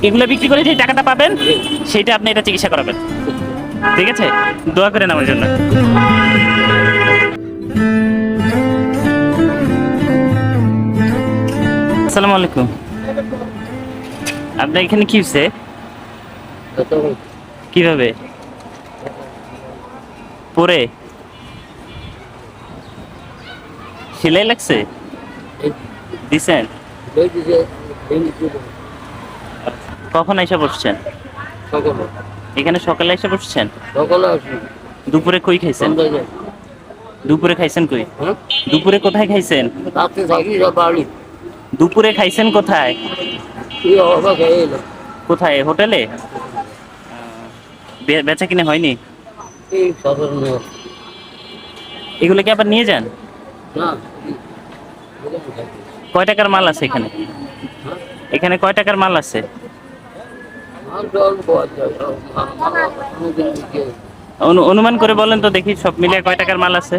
এগুলো বিক্রি করে যে টাকাটা পাবেন সেটা আপনি এটা চিকিৎসা করাবেন। ঠিক আছে, দোয়া করেন আমার জন্য। আসসালামু আলাইকুম। আপনার এখানে কি হচ্ছে? কিভাবে পরে সেলাই লাগছে? দিছেন? কখন এসে বসছেন? এখানে সকালে এসে বসছেন? দুপুরে কই খাইছেন? দুপুরে খাইছেন কই? দুপুরে কোথায় খাইছেন? দুপুরে খাইছেন কোথায়? কোথায়, হোটেলে? বেচা কিনে হয়নি? এগুলো কি আবার নিয়ে যান? কয় টাকার মাল আছে এখানে? এখানে কয় টাকার মাল আছে? অনুমান করে বলেন তো দেখি, সব মিলে কয় টাকার মাল আছে?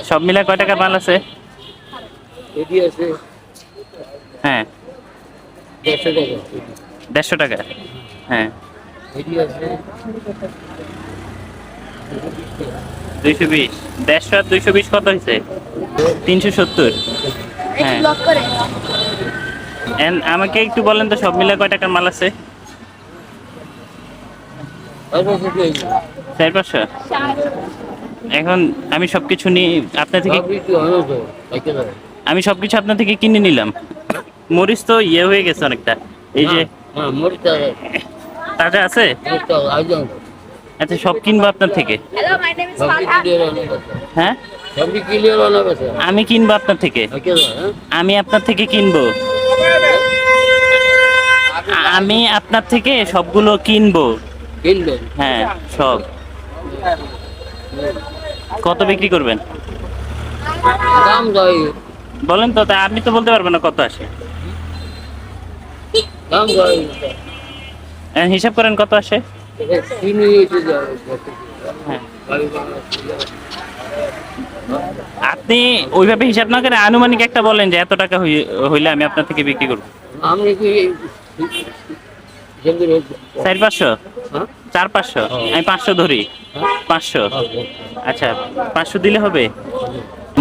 সব মিলে কয় টাকার মাল আছে? হ্যাঁ, 150 টাকা। হ্যাঁ, 220। 150 আর 220 কত হয়েছে? 370। হ্যাঁ, আমাকে একটু বলেন তো সব মিলে কয় টাকার মাল আছে? 400-500। এখন আমি সবকিছু নিয়ে আপনার থেকে, আমি সবকিছু আপনার থেকে কিনে নিলাম। মরিচ তো ইয়ে হয়ে গেছে অনেকটা, এই যে তাজা আছে। আচ্ছা, সব কিনবো আপনার থেকে? হ্যাঁ, আমি কিনবো আপনার থেকে, আমি আপনার থেকে কিনবো, আমি আপনার থেকে সবগুলো কিনবো। হ্যাঁ, সব। কত বিক্রি করবেন বলেন তো? তা আপনি তো বলতে পারবেন না কত আসে। হিসাব করেন কত আসে। হ্যাঁ, আপনি ওইভাবে হিসাব না করে আনুমানিক একটা বলেন যে এত টাকা হইলে আমি আপনার থেকে বিক্রি করবো। 400-500? 400-500, আমি 500 ধরি। 500। আচ্ছা, 500 দিলে হবে।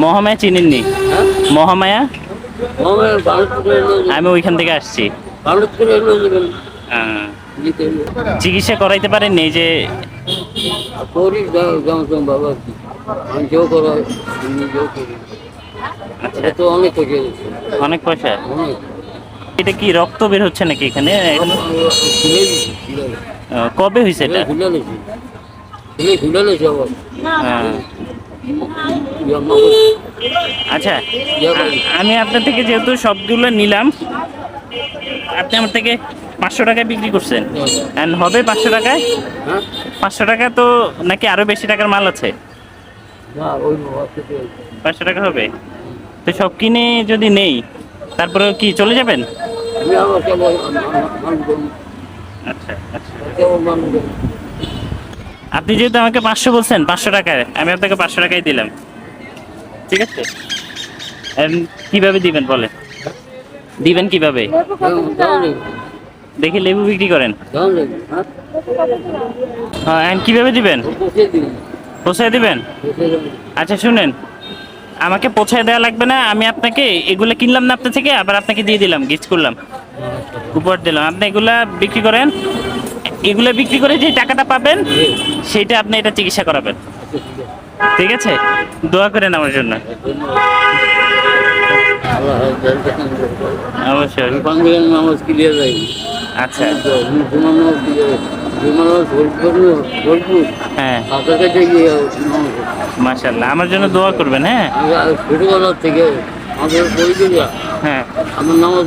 মহামায়া চিনেননি? মহামায়া, আমি ওইখান থেকে আসছি। চিকিৎসা করাইতে পারেন এই যে? অনেক পয়সা। এটা কি রক্ত বের হচ্ছে নাকি এখানে? কবে হয়েছে এটা? আচ্ছা, আমি আপনার থেকে যেহেতু সবগুলো নিলাম, আপনি আমার থেকে 500 টাকায় বিক্রি করছেন, হবে 500 টাকায়? 500 টাকা তো নাকি আরো বেশি টাকার মাল আছে? 500 টাকা হবে তো? সব কিনে যদি নেই তারপরে কি চলে যাবেন? আচ্ছা আচ্ছা, আপনি যেহেতু আমাকে 500 বলছেন, 500 টাকায় আমি আপনাকে 500 টাকাই দিলাম। ঠিক আছে, কিভাবে দিবেন বলেন? দিবেন কিভাবে? দেখি লেবু বিক্রি করেন। হ্যাঁ, কিভাবে দিবেন? পৌঁছায় দিবেন? আচ্ছা শুনেন, আমাকে পৌঁছায় দেওয়া লাগবে না, আমি আপনাকে এগুলো কিনলাম না আপনার থেকে, আবার আপনাকে দিয়ে দিলাম, গিফট করলাম, উপহার দিলাম। আপনি এগুলা বিক্রি করেন, এগুলো বিক্রি করে যে টাকাটা পাবেন সেটা আপনি এটা চিকিৎসা করাবেন। ঠিক আছে, দোয়া করেন আমার জন্য। অবশ্যই। আচ্ছা, হ্যাঁ, মাশাআল্লাহ, আমার জন্য দোয়া করবেন। হ্যাঁ, ছোটবেলার থেকে আমাদের পরিচয়, হ্যাঁ, আমার নামাজ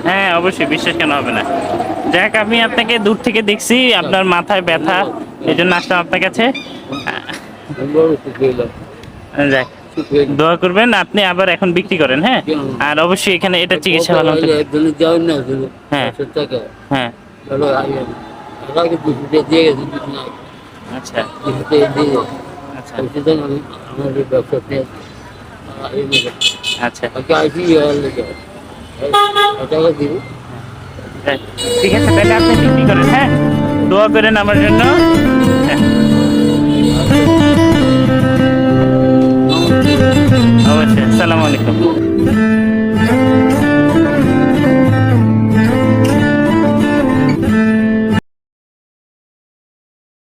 হ্যাঁ, অবশ্যই, বিশ্বাস কেন হবে না। যাক, আমি আপনাকে দূর থেকে দেখছি, আপনার মাথায় ব্যথা, এই জন্য আসলাম আপনার কাছে। যাক, দোয়া করবেন, আপনি আবার এখন বিক্রি করেন। হ্যাঁ, আর অবশ্যই এখানে এটা চিকিৎসা ভালো হতো। হ্যাঁ হ্যাঁ, আচ্ছা আচ্ছা আচ্ছা, টাকা দিব। যাক, ঠিক আছে তাহলে আপনি বিক্রি করেন, হ্যাঁ দোয়া করেন আমার জন্য। হ্যাঁ অবশ্যই। আসসালামু আলাইকুম।